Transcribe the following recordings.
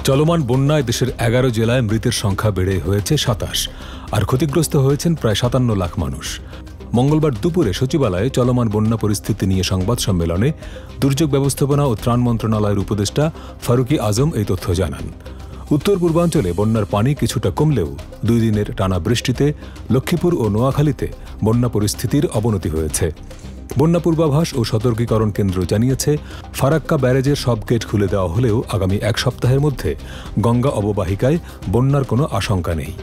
চলমান বন্যায় দেশের 11 জেলায় মৃতের সংখ্যা বেড়ে হয়েছে 27 আর ক্ষতিগ্রস্ত হয়েছেন প্রায় 57 লাখ মানুষ। মঙ্গলবার দুপুরে সচিবালয়ে চলমান বন্যা পরিস্থিতি নিয়ে সংবাদ সম্মেলনে দুর্যোগ ব্যবস্থাপনা ও ত্রাণ মন্ত্রণালয়ের উপদেষ্টা ফারুকি আজম এই তথ্য জানান। উত্তর পূর্বাঞ্চলে বন্যার পানি কিছুটা কমলেও 2 দিনের টানা বৃষ্টিতে লক্ষ্মীপুর ও নোয়াখালীতে বন্যা পরিস্থিতির অবনতি হয়েছে। বন্যা পূর্বাভাস ও সতর্কীকরণ কেন্দ্র জানিয়েছে, ফারাক্কা ব্যারেজের সব গেট খুলে দেওয়া হলেও আগামী 1 সপ্তাহের মধ্যে গঙ্গা অববাহিকায় বন্যার কোনো আশঙ্কা নেই।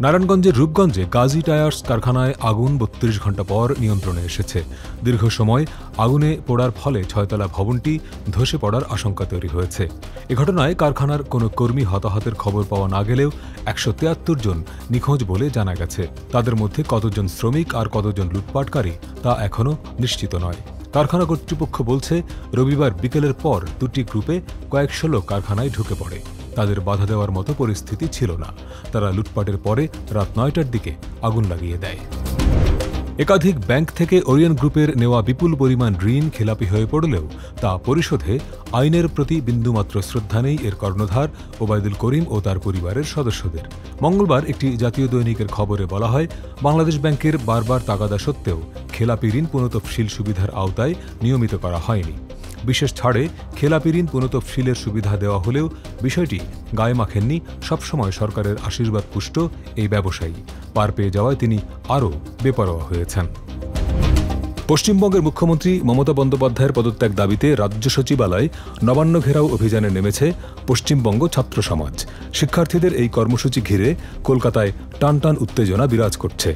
নারায়ণগঞ্জের রূপগঞ্জে গাজী টায়ার্স কারখানায় আগুন 32 ঘণ্টা পর নিয়ন্ত্রণে এসেছে। দীর্ঘ সময় আগুনে পোড়ার ফলে 6তলা ভবনটি ধসে পড়ার আশঙ্কা তৈরি হয়েছে। এ ঘটনায় কারখানার কোনো কর্মী হতাহতের খবর পাওয়া না গেলেও 173 জন নিখোঁজ বলে জানা গেছে। তাদের মধ্যে কতজন শ্রমিক আর কতজন লুটপাটকারী তা এখনও নিশ্চিত নয়। কারখানা কর্তৃপক্ষ বলছে, রবিবার বিকেলের পর 2টি গ্রুপে কয়েকশো লোক কারখানায় ঢুকে পড়ে। তাদের বাধা দেওয়ার মতো পরিস্থিতি ছিল না। তারা লুটপাটের পরে রাত 9টার দিকে আগুন লাগিয়ে দেয়। একাধিক ব্যাংক থেকে ওরিয়ন গ্রুপের নেওয়া বিপুল পরিমাণ ঋণ খেলাপি হয়ে পড়লেও তা পরিশোধে আইনের প্রতি বিন্দুমাত্র শ্রদ্ধা নেই এর কর্ণধার ওবায়দুল করিম ও তার পরিবারের সদস্যদের। মঙ্গলবার একটি জাতীয় দৈনিকের খবরে বলা হয়, বাংলাদেশ ব্যাংকের বারবার তাগাদা সত্ত্বেও খেলাপি ঋণ পুনঃতফসিল সুবিধার আওতায় নিয়মিত করা হয়নি। বিশেষ ছাড়ে খেলাপি ঋণ পুনঃতফসিলের সুবিধা দেওয়া হলেও বিষয়টি গায়ে মাখেননি সবসময় সরকারের আশীর্বাদ পুষ্ট এই ব্যবসায়ী। পার পেয়ে যাওয়ায় তিনি আরও বেপরোয়া হয়েছেন। পশ্চিমবঙ্গের মুখ্যমন্ত্রী মমতা বন্দ্যোপাধ্যায়ের পদত্যাগ দাবিতে রাজ্য সচিবালয় নবান্ন ঘেরাও অভিযানে নেমেছে পশ্চিমবঙ্গ ছাত্র সমাজ। শিক্ষার্থীদের এই কর্মসূচি ঘিরে কলকাতায় টানটান উত্তেজনা বিরাজ করছে।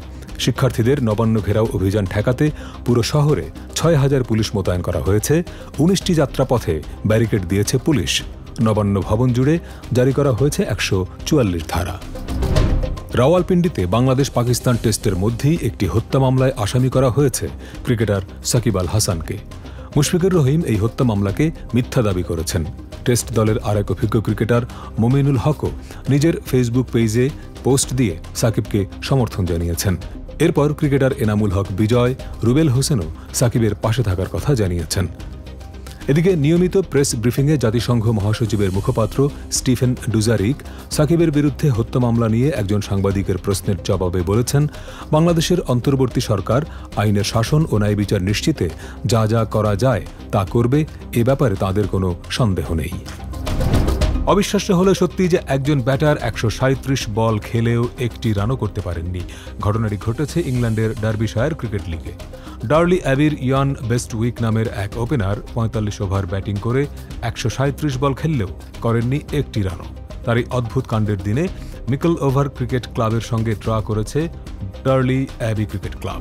শিক্ষার্থীদের নবান্ন ঘেরাও অভিযান ঠেকাতে পুরো শহরে 6000 পুলিশ মোতায়েন করা হয়েছে। 19টি যাত্রাপথে ব্যারিকেড দিয়েছে পুলিশ। নবান্ন ভবন জুড়ে জারি করা হয়েছে 144 ধারা। রাওয়ালপিন্ডিতে বাংলাদেশ পাকিস্তান টেস্টের মধ্যেই একটি হত্যা মামলায় আসামি করা হয়েছে ক্রিকেটার সাকিব আল হাসানকে। মুশফিকুর রহিম এই হত্যা মামলাকে মিথ্যা দাবি করেছেন। টেস্ট দলের আরেক অভিজ্ঞ ক্রিকেটার মোমিনুল হকও নিজের ফেসবুক পেজে পোস্ট দিয়ে সাকিবকে সমর্থন জানিয়েছেন। এরপর ক্রিকেটার এনামুল হক বিজয়, রুবেল হোসেনও সাকিবের পাশে থাকার কথা জানিয়েছেন। এদিকে নিয়মিত প্রেস ব্রিফিংয়ে জাতিসংঘ মহাসচিবের মুখপাত্র স্টিফেন ডুজারিক সাকিবের বিরুদ্ধে হত্যা মামলা নিয়ে একজন সাংবাদিকের প্রশ্নের জবাবে বলেছেন, বাংলাদেশের অন্তর্বর্তী সরকার আইনের শাসন ও ন্যায় বিচার নিশ্চিতে যা যা করা যায় তা করবে, এ ব্যাপারে তাদের কোনো সন্দেহ নেই। অবিশ্বাস্য হলে সত্যি যে একজন ব্যাটার 137 বল খেলেও একটি রানও করতে পারেননি। ঘটনাটি ঘটেছে ইংল্যান্ডের ডার্বিশায়ার ক্রিকেট লিগে। ডার্লি অ্যাবির ইয়ান বেস্টউইক নামের এক ওপেনার 45 ওভার ব্যাটিং করে 137 বল খেললেও করেননি একটি রানও। তার এই অদ্ভুত কাণ্ডের দিনে মিকেল ওভার ক্রিকেট ক্লাবের সঙ্গে ড্র করেছে ডার্লি অ্যাবি ক্রিকেট ক্লাব।